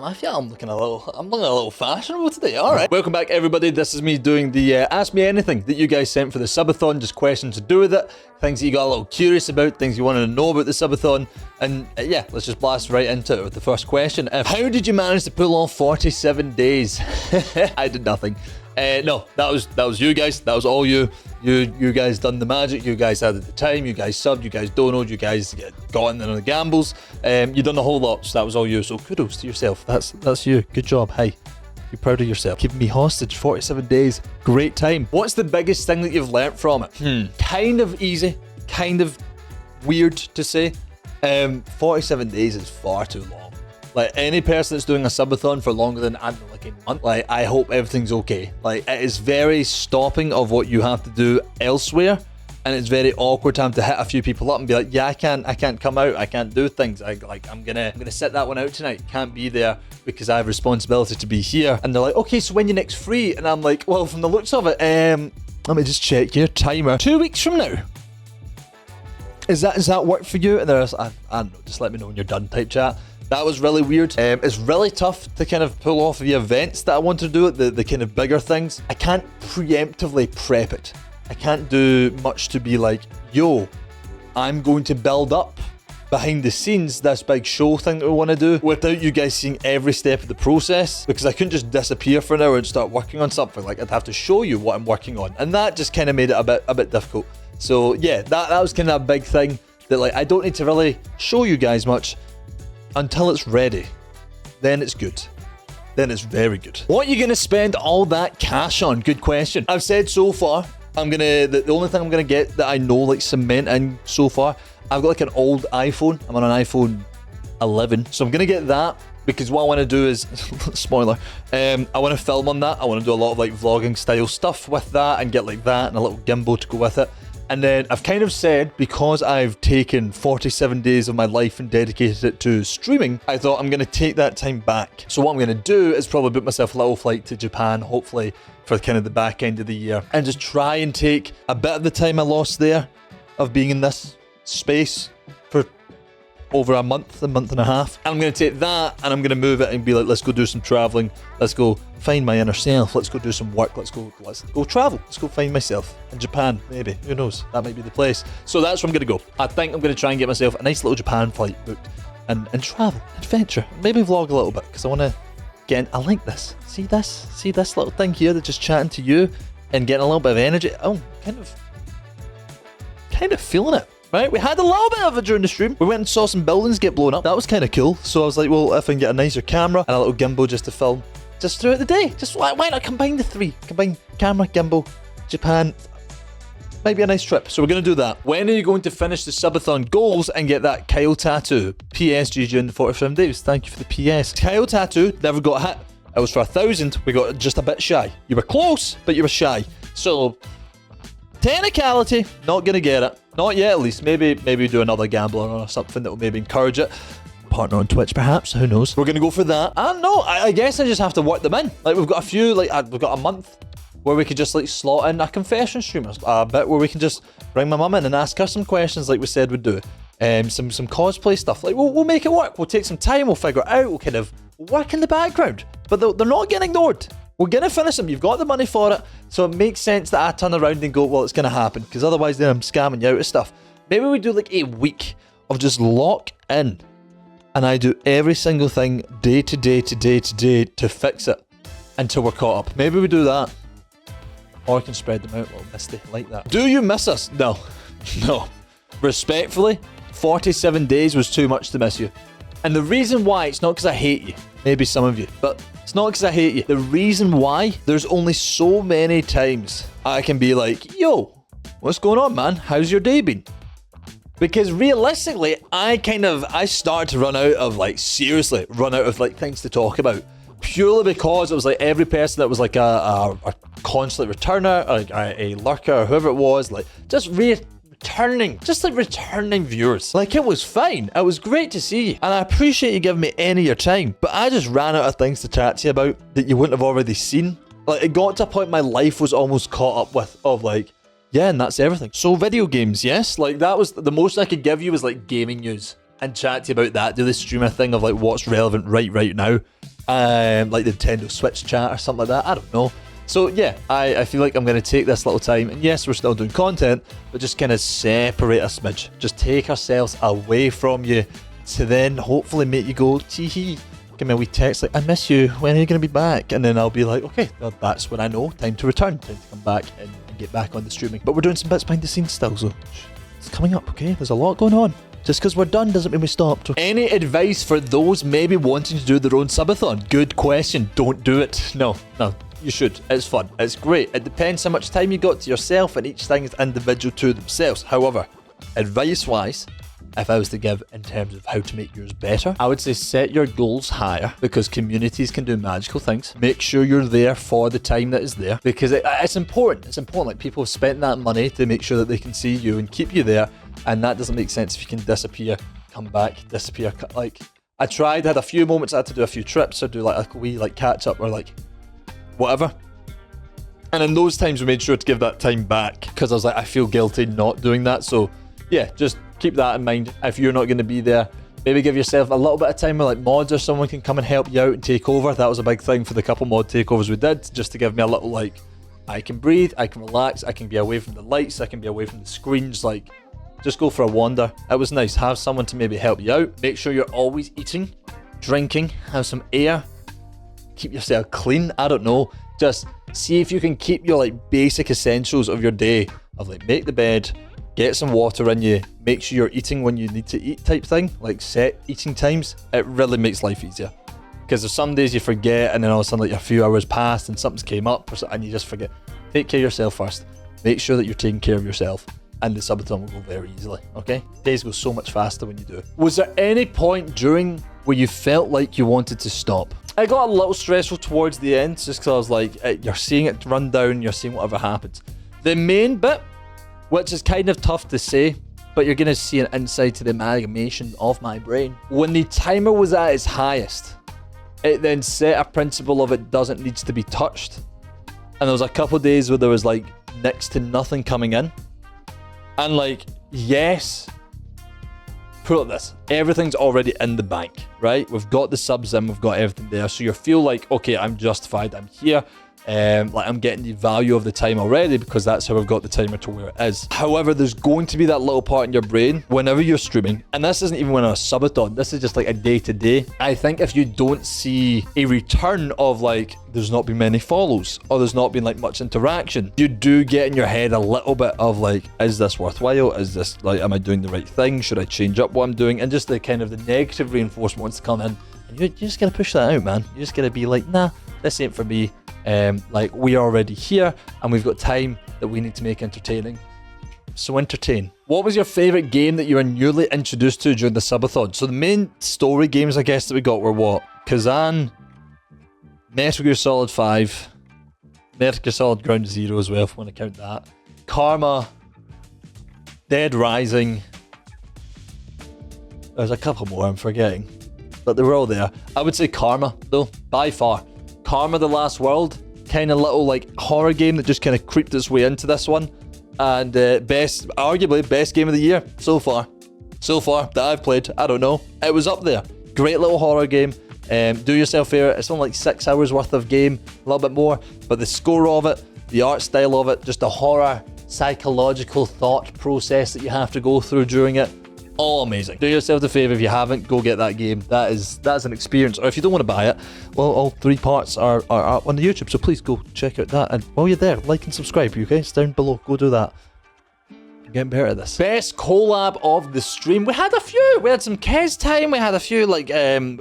And I feel I'm looking a little fashionable today. All right. Welcome back, everybody. This is me doing the Ask Me Anything that you guys sent for the Subathon. Just questions to do with it. Things that you got a little curious about. Things you wanted to know about the Subathon. And yeah, let's just blast right into it with the first question. How did you manage to pull off 47 days? I did nothing. No, that was you guys. That was all you. You guys done the magic. You guys had at the time. You guys subbed. You guys donoed. You guys got in on the gambles. You done the whole lot. So that was all you. So kudos to yourself. That's you. Good job. Hey, be proud of yourself. Keeping me hostage 47 days. Great time. What's the biggest thing that you've learnt from it? Kind of easy. Kind of weird to say. 47 days is far too long. Like, any person that's doing a subathon for longer than, I don't know, like a month, like, I hope everything's okay. Like, it is very stopping of what you have to do elsewhere, and it's very awkward time to hit a few people up and be like, yeah, I can't come out, I can't do things. I'm gonna sit that one out tonight. Can't be there because I have responsibility to be here. And they're like, okay, so when you next free? And I'm like, well, from the looks of it, let me just check your timer. 2 weeks from now. Is that work for you? And there's, I don't know, just let me know when you're done type chat. That was really weird. It's really tough to kind of pull off the events that I want to do, the kind of bigger things. I can't preemptively prep it. I can't do much to be like, yo, I'm going to build up behind the scenes this big show thing that we want to do without you guys seeing every step of the process, because I couldn't just disappear for an hour and start working on something. Like, I'd have to show you what I'm working on, and that just kind of made it a bit difficult. So yeah, that was kind of a big thing that, like, I don't need to really show you guys much until it's ready. Then it's good. Then it's very good. What are you gonna spend all that cash on? Good question. I've said so far, the only thing I'm gonna get that I know, like, cement in so far, I've got like an old iPhone. I'm on an iPhone 11. So I'm gonna get that, because what I want to do is, spoiler, I want to film on that. I want to do a lot of like vlogging style stuff with that, and get like that and a little gimbal to go with it. And then I've kind of said, because I've taken 47 days of my life and dedicated it to streaming, I thought I'm going to take that time back. So what I'm going to do is probably book myself a little flight to Japan, hopefully for kind of the back end of the year, and just try and take a bit of the time I lost there of being in this space for over a month and a half. And I'm going to take that and I'm going to move it and be like, let's go do some traveling. Let's go find my inner self. Let's go do some work. Let's go travel. Let's go find myself in Japan, maybe. Who knows? That might be the place. So that's where I'm going to go. I think I'm going to try and get myself a nice little Japan flight booked and travel, adventure, maybe vlog a little bit, because I want to get in. I like this. See this little thing here that's just chatting to you and getting a little bit of energy. Oh, kind of feeling it. Right, we had a little bit of it during the stream. We went and saw some buildings get blown up. That was kind of cool. So I was like, well, if I can get a nicer camera and a little gimbal just to film just throughout the day. Just why not combine the three? Combine camera, gimbal, Japan. Might be a nice trip. So we're going to do that. When are you going to finish the subathon goals and get that Kyle tattoo? PS GG in the 47 days. Thank you for the PS. Kyle tattoo never got hit. It was for 1,000. We got just a bit shy. You were close, but you were shy. So technicality, not going to get it. Not yet, at least. Maybe do another gambler or something that will maybe encourage it. Partner on Twitch, perhaps. Who knows? We're going to go for that. I don't know. I guess I just have to work them in. Like, we've got a few, like, we've got a month where we could just, like, slot in a confession stream. A bit where we can just bring my mum in and ask her some questions like we said we'd do. Some cosplay stuff. Like, we'll make it work. We'll take some time. We'll figure it out. We'll kind of work in the background. But they're not getting ignored. We're going to finish them. You've got the money for it. So it makes sense that I turn around and go, well, it's going to happen. Because otherwise then I'm scamming you out of stuff. Maybe we do like a week of just lock in. And I do every single thing day to day to fix it until we're caught up. Maybe we do that. Or I can spread them out a little misty like that. Do you miss us? No. No. Respectfully, 47 days was too much to miss you. And the reason why, it's not because I hate you. Maybe some of you. But it's not because I hate you. The reason why, there's only so many times I can be like, yo, what's going on, man? How's your day been? Because realistically, I started to run out of like things to talk about. Purely because it was like every person that was like a constant returner, or like a lurker, or whoever it was, like just returning viewers. Like, it was fine. It was great to see you. And I appreciate you giving me any of your time. But I just ran out of things to chat to you about that you wouldn't have already seen. Like, it got to a point my life was almost caught up with, of like, yeah, and that's everything. So video games, yes. Like, that was the most I could give you was like gaming news and chat to you about that. Do the streamer thing of like what's relevant right now. like the Nintendo Switch chat or something like that. I don't know. So yeah, I feel like I'm going to take this little time, and yes, we're still doing content, but just kind of separate a smidge. Just take ourselves away from you to then hopefully make you go, tee-hee. Give me a wee text like, I miss you, when are you going to be back? And then I'll be like, okay, well, that's when I know, time to return, time to come back and get back on the streaming. But we're doing some bits behind the scenes still, so it's coming up, okay? There's a lot going on. Just because we're done doesn't mean we stopped. Any advice for those maybe wanting to do their own subathon? Good question. Don't do it. No. You should. It's fun. It's great. It depends how much time you got to yourself, and each thing is individual to themselves. However, advice-wise, if I was to give in terms of how to make yours better, I would say set your goals higher, because communities can do magical things. Make sure you're there for the time that is there, because it's important. It's important. Like, people have spent that money to make sure that they can see you and keep you there, and that doesn't make sense if you can disappear, come back, disappear. Like, I tried, had a few moments, I had to do a few trips or do like a wee like catch up or like whatever. And in those times we made sure to give that time back, because I was like, I feel guilty not doing that. So yeah, just keep that in mind. If you're not going to be there, maybe give yourself a little bit of time where like mods or someone can come and help you out and take over. That was a big thing for the couple mod takeovers we did, just to give me a little like, I can breathe, I can relax, I can be away from the lights, I can be away from the screens, like just go for a wander. It was nice. Have someone to maybe help you out. Make sure you're always eating, drinking, have some air, keep yourself clean. I don't know, just see if you can keep your like basic essentials of your day, of like make the bed, get some water in you, make sure you're eating when you need to eat type thing, like set eating times. It really makes life easier, because there's some days you forget, and then all of a sudden like a few hours passed and something's came up or something, and you just forget. Take care of yourself first. Make sure that you're taking care of yourself, and the subathon will go very easily, okay? Days go so much faster when you do it. Was there any point during where you felt like you wanted to stop? I got a little stressful towards the end, just because I was like, you're seeing it run down, you're seeing whatever happens. The main bit, which is kind of tough to say, but you're going to see an insight to the amalgamation of my brain. When the timer was at its highest, it then set a principle of it doesn't need to be touched. And there was a couple of days where there was like next to nothing coming in. And like, yes, put it like this, everything's already in the bank, right? We've got the subs in, we've got everything there. So you feel like, okay, I'm justified, I'm here. Like I'm getting the value of the time already, because that's how I've got the timer to where it is. However, there's going to be that little part in your brain whenever you're streaming, and this isn't even when on a subathon, this is just like a day-to-day. I think if you don't see a return of like, there's not been many follows, or there's not been like much interaction, you do get in your head a little bit of like, is this worthwhile? Is this like, am I doing the right thing? Should I change up what I'm doing? And just the kind of the negative reinforcement wants to come in, and you just gotta push that out, man. You just gotta be like, nah, this ain't for me. Like, we're already here and we've got time that we need to make entertaining, so entertain. What was your favorite game that you were newly introduced to during the subathon? So the main story games, I guess, that we got were what? Kazan, Metal Gear Solid 5, Metal Gear Solid Ground Zero as well, if you want to count that, Karma, Dead Rising. There's a couple more I'm forgetting, but they were all there. I would say Karma though, by far. Karma: The Last World, kind of little like horror game that just kind of creeped its way into this one, and arguably best game of the year so far that I've played. I don't know, it was up there. Great little horror game. Do yourself a favour, it's only like 6 hours worth of game, a little bit more, but the score of it, the art style of it, just the horror psychological thought process that you have to go through during it, all amazing. Do yourself the favour, if you haven't, go get that game. That's an experience. Or if you don't want to buy it, well, all 3 parts are up on the YouTube, so please go check out that. And while you're there, like and subscribe, okay? It's down below. Go do that. I'm getting better at this. Best collab of the stream. We had a few. We had some Kez time. We had a few we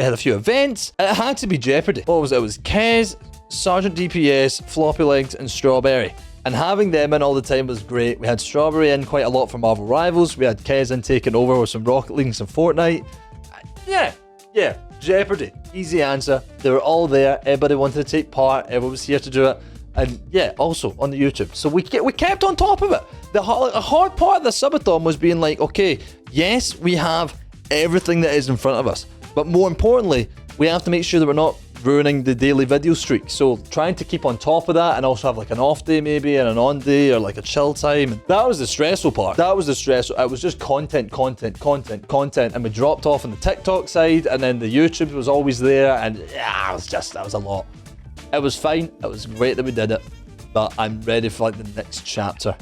had a few events. It had to be Jeopardy. What was it? It was Kez, Sergeant DPS, Floppy Legs, and Strawberry. And having them in all the time was great. We had Strawberry in quite a lot for Marvel Rivals. We had Kez in taking over with some Rocket League and some Fortnite. Yeah, Jeopardy. Easy answer. They were all there. Everybody wanted to take part. Everyone was here to do it. And yeah, also on the YouTube. So we kept on top of it. The hard part of the subathon was being like, okay, yes, we have everything that is in front of us. But more importantly, we have to make sure that we're not ruining the daily video streak. So trying to keep on top of that and also have like an off day maybe and an on day or like a chill time. And that was the stressful part. That was the stress. It was just content. And we dropped off on the TikTok side, and then the YouTube was always there. And yeah, that was a lot. It was fine. It was great that we did it. But I'm ready for like the next chapter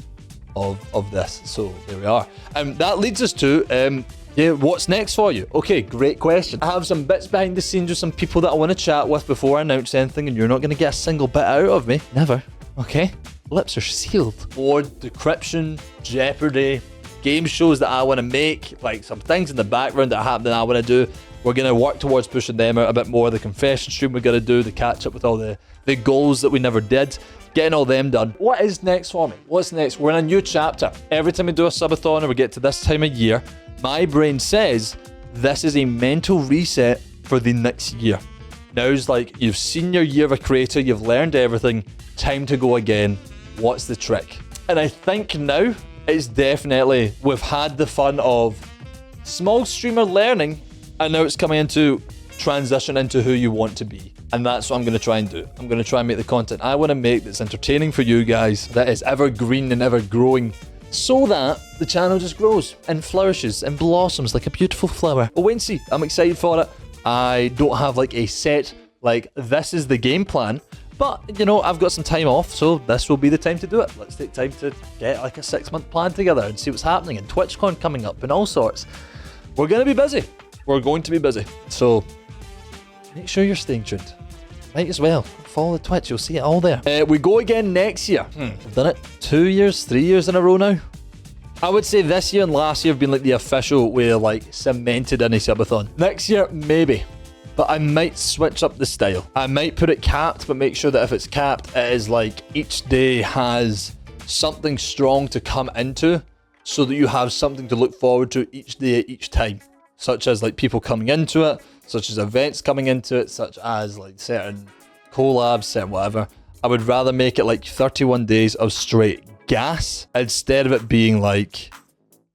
of this. So there we are. That leads us to yeah, what's next for you? Okay, great question. I have some bits behind the scenes with some people that I want to chat with before I announce anything, and you're not going to get a single bit out of me. Never. Okay? Lips are sealed. Board, Decryption, Jeopardy, game shows that I want to make, like some things in the background that happen that I want to do. We're going to work towards pushing them out a bit more. The confession stream we're going to do, the catch up with all the goals that we never did. Getting all them done. What is next for me? What's next? We're in a new chapter. Every time we do a subathon or we get to this time of year, my brain says this is a mental reset for the next year. Now's like, you've seen your year of a creator, you've learned everything, time to go again. What's the trick? And I think now it's definitely, we've had the fun of small streamer learning, and now it's coming into transition into who you want to be. And that's what I'm going to try and do. I'm going to try and make the content I want to make that's entertaining for you guys, that is evergreen and ever growing, so that the channel just grows and flourishes and blossoms like a beautiful flower. We'll wait and see. I'm excited for it. I don't have like a set, like this is the game plan, but you know, I've got some time off, so this will be the time to do it. Let's take time to get like a 6-month plan together and see what's happening, and TwitchCon coming up and all sorts. We're going to be busy. We're going to be busy. So make sure you're staying tuned. Might as well. Follow the Twitch, you'll see it all there. We go again next year. I've done it 2 years, 3 years in a row now. I would say this year and last year have been like the official way of like cemented in a subathon. Next year, maybe. But I might switch up the style. I might put it capped, but make sure that if it's capped, it is like each day has something strong to come into so that you have something to look forward to each day, each time. Such as like people coming into it, such as events coming into it, such as like certain collabs, certain whatever. I would rather make it like 31 days of straight gas instead of it being like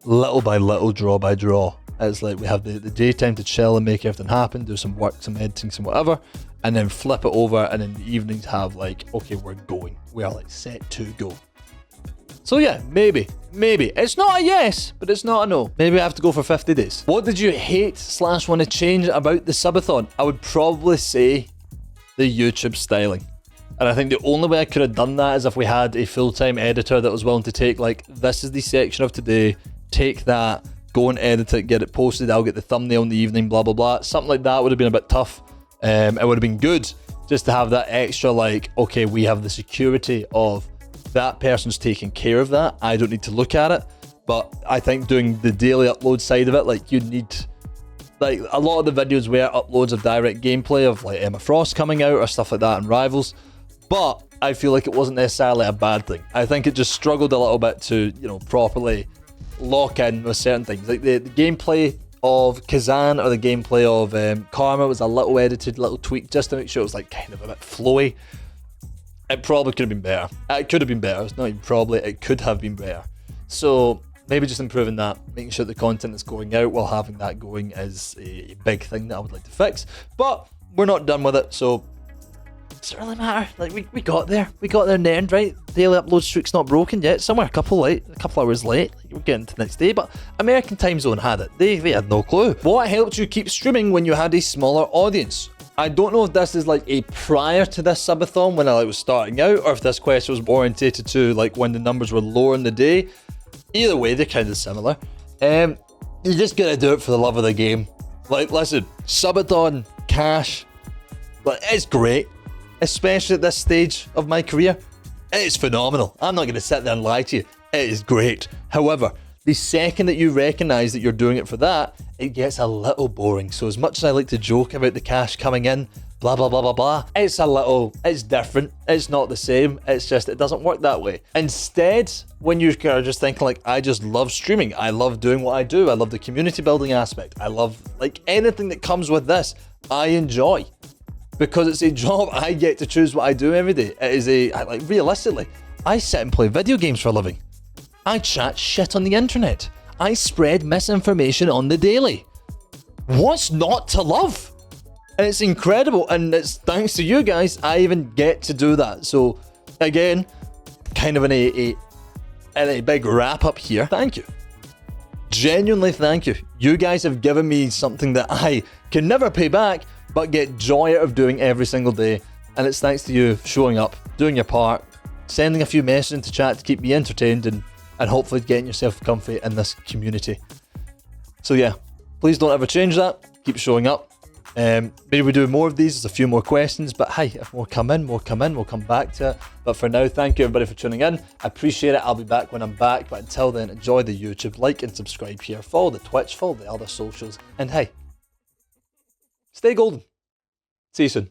little by little, draw by draw. It's like we have the daytime to chill and make everything happen, do some work, some editing, some whatever, and then flip it over, and in the evenings have like, okay, we're going. We are like set to go. So yeah, maybe. It's not a yes, but it's not a no. Maybe I have to go for 50 days. What did you hate / want to change about the subathon? I would probably say the YouTube styling. And I think the only way I could have done that is if we had a full-time editor that was willing to take like, this is the section of today, take that, go and edit it, get it posted, I'll get the thumbnail in the evening, blah, blah, blah. Something like that would have been a bit tough. It would have been good just to have that extra like, okay, we have the security of that person's taking care of that. I don't need to look at it. But I think doing the daily upload side of it, like you need, like a lot of the videos were uploads of direct gameplay of like Emma Frost coming out or stuff like that and Rivals. But I feel like it wasn't necessarily a bad thing. I think it just struggled a little bit to, you know, properly lock in with certain things. Like the gameplay of Kazan or the gameplay of Karma was a little edited, little tweak just to make sure it was like kind of a bit flowy. It probably could have been better. It could have been better. It's not even probably. It could have been better. So maybe just improving that, making sure the content that's going out while having that going is a big thing that I would like to fix. But we're not done with it, so does it really matter? Like we got there. We got there in the end, right? Daily upload streak's not broken yet. Somewhere a couple hours late. We're getting to the next day, but American time zone had it. They had no clue. What helped you keep streaming when you had a smaller audience? I don't know if this is like a prior to this subathon when I was starting out, or if this question was orientated to like when the numbers were lower in the day. Either way, they're kind of similar. You just gotta do it for the love of the game. Like, listen, subathon, cash, but it's great, especially at this stage of my career. It's phenomenal. I'm not gonna sit there and lie to you. It is great. However, the second that you recognize that you're doing it for that, it gets a little boring. So as much as I like to joke about the cash coming in, blah, blah, blah, blah, blah, it's different. It's not the same. It's just, it doesn't work that way. Instead, when you're just thinking like, I just love streaming. I love doing what I do. I love the community building aspect. I love like anything that comes with this. I enjoy. Because it's a job, I get to choose what I do every day. It is like realistically, I sit and play video games for a living. I chat shit on the internet. I spread misinformation on the daily. What's not to love? And it's incredible, and it's thanks to you guys I even get to do that. So again, kind of in a big wrap up here. Thank you. Genuinely thank you. You guys have given me something that I can never pay back, but get joy out of doing every single day. And it's thanks to you showing up, doing your part, sending a few messages into chat to keep me entertained, and hopefully getting yourself comfy in this community. So yeah, please don't ever change that. Keep showing up. Maybe we do more of these. There's a few more questions, but hey, if more come in, we'll come back to it. But for now, thank you everybody for tuning in. I appreciate it. I'll be back when I'm back. But until then, enjoy the YouTube, like and subscribe here, follow the Twitch, follow the other socials, and hey, stay golden. See you soon.